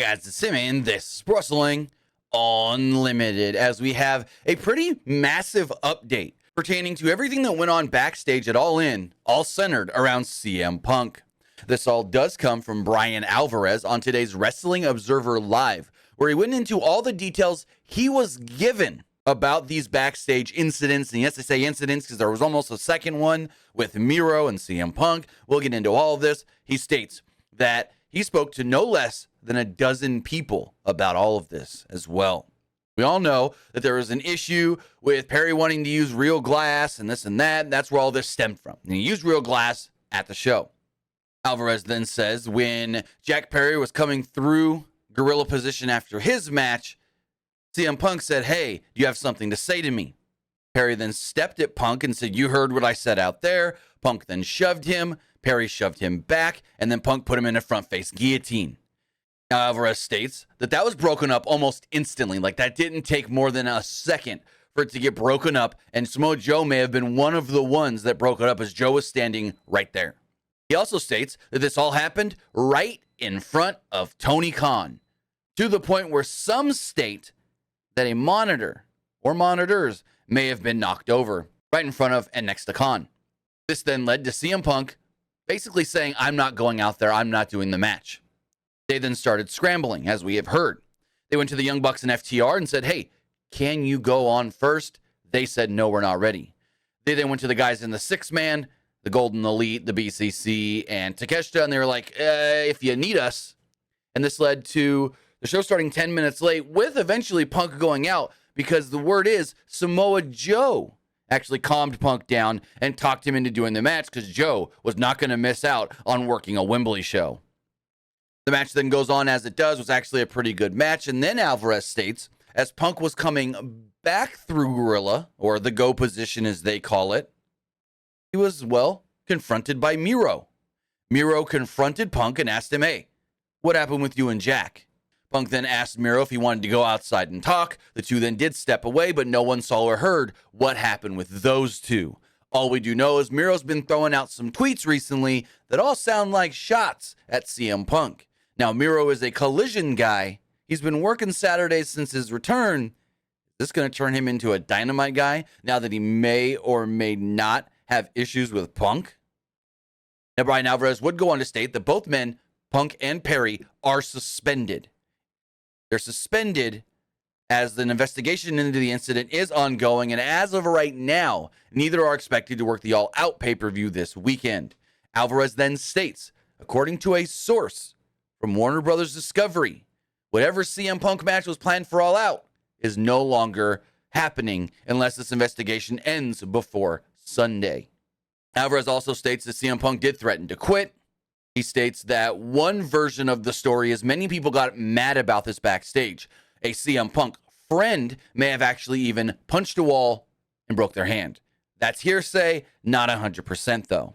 guys, it's Simon. This is Wrestling Unlimited, as we have a pretty massive update pertaining to everything that went on backstage at All In, all centered around CM Punk. This all does come from Brian Alvarez on today's Wrestling Observer Live, where he went into all the details he was given about these backstage incidents. And yes, I say incidents because there was almost a second one with Miro and CM Punk. We'll get into all of this. He states that he spoke to no less than a dozen people about all of this as well. We all know that there was an issue with Perry wanting to use real glass and this and that. And that's where all this stemmed from. And he used real glass at the show. Alvarez then says when Jack Perry was coming through gorilla position after his match, CM Punk said, "Hey, do you have something to say to me?" Perry then stepped at Punk and said, "You heard what I said out there." Punk then shoved him. Perry shoved him back, and then Punk put him in a front face guillotine. Now, Alvarez states that that was broken up almost instantly. Like, that didn't take more than a second for it to get broken up, and Samoa Joe may have been one of the ones that broke it up, as Joe was standing right there. He also states that this all happened right in front of Tony Khan, to the point where some state that a monitor or monitors may have been knocked over right in front of and next to Khan. This then led to CM Punk basically saying, "I'm not going out there. I'm not doing the match." They then started scrambling, as we have heard. They went to the Young Bucks and FTR and said, "Hey, can you go on first?" They said, "No, we're not ready." They then went to the guys in the six-man, the Golden Elite, the BCC, and Takeshita, and they were like, if you need us. And this led to the show starting 10 minutes late, with eventually Punk going out, because the word is Samoa Joe actually calmed Punk down and talked him into doing the match, because Joe was not going to miss out on working a Wembley show. The match then goes on as it does, was actually a pretty good match. And then Alvarez states, as Punk was coming back through Gorilla, or the go position as they call it, he was, well, confronted by Miro. Miro confronted Punk and asked him, "Hey, what happened with you and Jack?" Punk then asked Miro if he wanted to go outside and talk. The two then did step away, but no one saw or heard what happened with those two. All we do know is Miro's been throwing out some tweets recently that all sound like shots at CM Punk. Now, Miro is a Collision guy. He's been working Saturdays since his return. Is this going to turn him into a Dynamite guy now that he may or may not have issues with Punk? Now, Brian Alvarez would go on to state that both men, Punk and Perry, are suspended. They're suspended as an investigation into the incident is ongoing, and as of right now, neither are expected to work the All Out pay-per-view this weekend. Alvarez then states, according to a source from Warner Brothers Discovery, whatever CM Punk match was planned for All Out is no longer happening unless this investigation ends before Sunday. Alvarez also states that CM Punk did threaten to quit. He states that one version of the story is many people got mad about this backstage. A CM Punk friend may have actually even punched a wall and broke their hand. That's hearsay, not 100% though.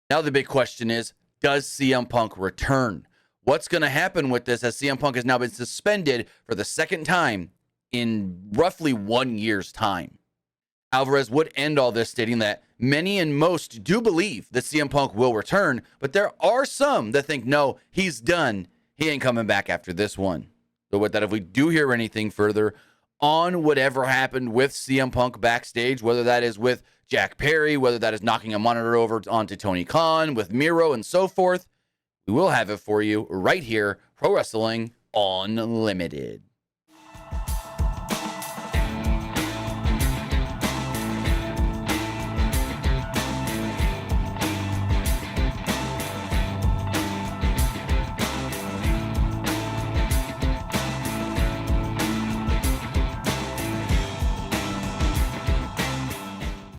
Now the big question is, does CM Punk return? What's going to happen with this, as CM Punk has now been suspended for the second time in roughly 1 year's time? Alvarez would end all this stating that many and most do believe that CM Punk will return, but there are some that think, no, he's done. He ain't coming back after this one. So with that, if we do hear anything further on whatever happened with CM Punk backstage, whether that is with Jack Perry, whether that is knocking a monitor over onto Tony Khan, with Miro and so forth, we will have it for you right here, Pro Wrestling Unlimited.